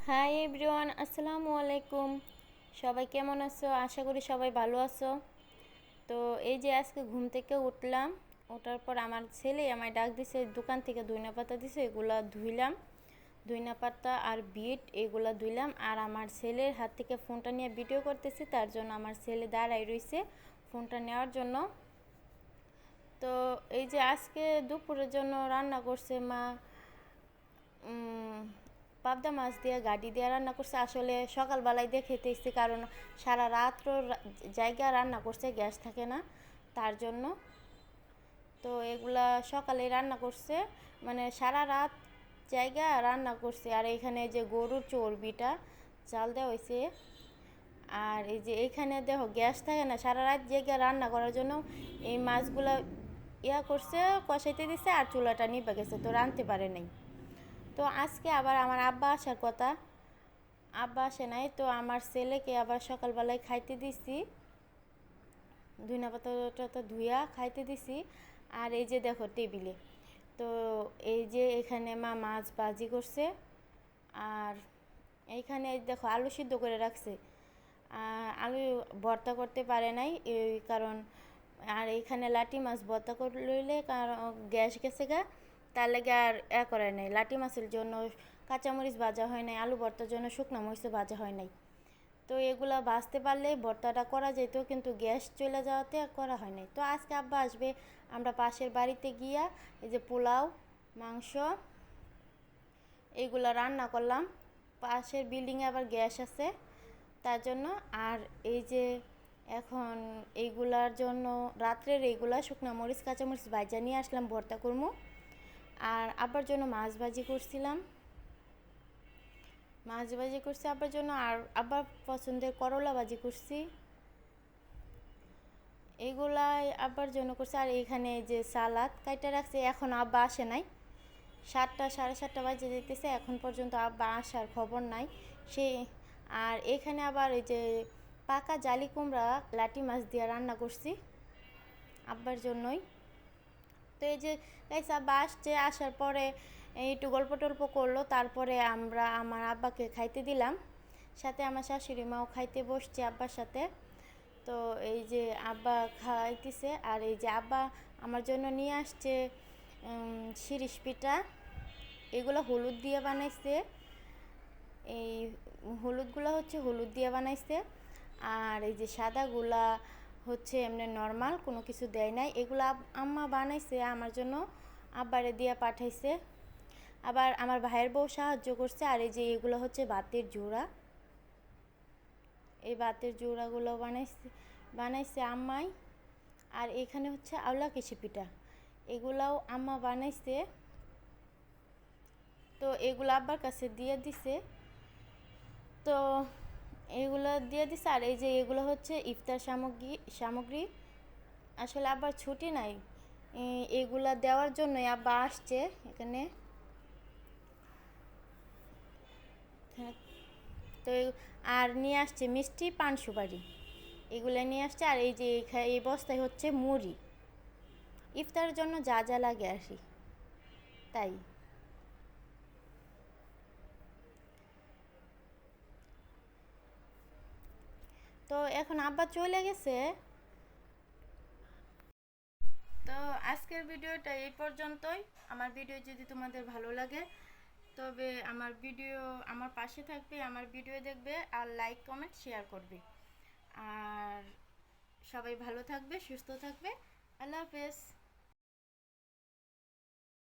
Hi everyone, আসসালামু আলাইকুম। সবাই কেমন আছো? আশা করি সবাই ভালো আছো। তো এই যে আজকে ঘুম থেকে উঠলাম। ওঠার পর আমার ছেলে আমায় ডাক দিছে, দোকান থেকে ধইনা পাতা দিছে, এগুলা ধুইলাম। ধইনা পাতা আর বিট এগুলা ধুইলাম। আর আমার ছেলের হাত থেকে ফোনটা নিয়ে ভিডিও করতেছি, তার জন্য আমার ছেলে দাঁড়াই রইছে ফোনটা নেওয়ার জন্য। তো এই যে আজকে দুপুরের জন্য রান্না করছে মা পাবদা মাছ দিয়ে গাড়ি দিয়ে রান্না করছে। আসলে সকালবেলায় দিয়ে খেতে এসেছি, কারণ সারা রাত্র জায়গা রান্না করছে, গ্যাস থাকে না তার জন্য। তো এগুলা সকালে রান্না করছে, মানে সারা রাত জায়গা রান্না করছে। আর এখানে যে গরুর চর্বিটা চাল দেওয়া হয়েছে। আর এই যে এইখানে দেখো গ্যাস থাকে না, সারা রাত জায়গা রান্না করার জন্য এই মাছগুলা করছে, কষাইতে দিছে, আর চুলাটা নিভে গেছে, তো রাঁধতে পারে নাই। তো আজকে আবার আমার আব্বা আসার কথা, আব্বা আসে নাই। তো আমার ছেলেকে আবার সকালবেলায় খাইতে দিছি, ধুইনা পাতাটা ধুইয়া খাইতে দিছি। আর এই যে দেখো টেবিলে, তো এই যে এখানে মা মাছ ভাজি করছে। আর এইখানে দেখো আলু সিদ্ধ করে রাখছে। আলু ভর্তা করতে পারে নাই এই কারণ। আর এইখানে লাটি মাছ ভর্তা করে লইলে কারণ গ্যাস গেছে গা, তার লেগে আর করে নাই। লাটি মাছের জন্য কাঁচামরিচ ভাজা হয় নাই, আলু ভর্তার জন্য শুকনো মরিচ ভাজা হয় নাই। তো এগুলা ভাজতে পারলে ভর্তাটা করা যেত, কিন্তু গ্যাস চলে যাওয়াতে করা হয় নাই। তো আজকে আব্বা আসবে, আমরা পাশের বাড়িতে গিয়া এই যে পোলাও, মাংস এইগুলা রান্না করলাম। পাশের বিল্ডিংয়ে আবার গ্যাস আছে তার জন্য। আর এই যে এখন এইগুলার জন্য রাত্রের এইগুলা শুকনো মরিচ কাঁচামরিচ ভাজা নিয়ে আসলাম, ভর্তা করবো। আর আব্বার জন্য মাছ ভাজি করছিলাম, মাছ ভাজি করছি আব্বার জন্য। আর আব্বার পছন্দের করলা ভাজি করছি, এইগুলাই আব্বার জন্য করছি। আর এখানে যে সালাদ কাইটা রাখছে, এখন আব্বা আসে নাই। 7টা সাড়ে 7টা বাজে যেতেছে, এখন পর্যন্ত আব্বা আসার খবর নাই সে। আর এখানে আবার এই যে পাকা জালি কুমড়া লাটি মাছ দিয়ে রান্না করছি আব্বার জন্যই। তো এই যে গাইস আব্বা আসছে, আসার পরে একটু গল্প টল্প করলো, তারপরে আমরা আমার আব্বাকে খাইতে দিলাম। সাথে আমার শাশুড়ি মাও খাইতে বসছে আব্বার সাথে। তো এই যে আব্বা খাইতেছে। আর এই যে আব্বা আমার জন্য নিয়ে আসছে শিরিষ পিঠা। এগুলো হলুদ দিয়ে বানাইছে, এই হলুদগুলো হচ্ছে হলুদ দিয়ে বানাইছে। আর এই যে সাদাগুলা হচ্ছে এমনি নর্মাল, কোনো কিছু দেয় নাই। এগুলো আম্মা বানাইছে আমার জন্য, আব্বারে দিয়ে পাঠাইছে। আবার আমার ভাইয়ের বউ সাহায্য করছে। আর এই যে এগুলো হচ্ছে ভাতের জোড়া, এই ভাতের জোড়াগুলো বানাইছে বানাইছে আম্মাই। আর এখানে হচ্ছে আওলা কেশি পিঠা, এগুলাও আম্মা বানাইছে। তো এগুলো আব্বার কাছে দিয়ে দিছে। তো এগুলো দিয়ে দিছে। আর এই যে এগুলো হচ্ছে ইফতার সামগ্রী। আসলে আব্বার ছুটি নাই, এগুলা দেওয়ার জন্যই আব্বা আসছে এখানে। হ্যাঁ, তো আর নিয়ে আসছে মিষ্টি, পান সুপারি, এগুলো নিয়ে আসছে। আর এই যে এই বস্তায় হচ্ছে মুড়ি, ইফতারের জন্য যা যা লাগে আসি তাই। তো এখন আব্বা চলে গেছে। তো আজকের ভিডিওটা এই পর্যন্তই। আমার ভিডিও যদি তোমাদের ভালো লাগে, তবে আমার পাশে থাকবে, আমার ভিডিও দেখবে, আর লাইক কমেন্ট শেয়ার করবে। আর সবাই ভালো থাকবে, সুস্থ থাকবে। আল্লাহ হাফেজ।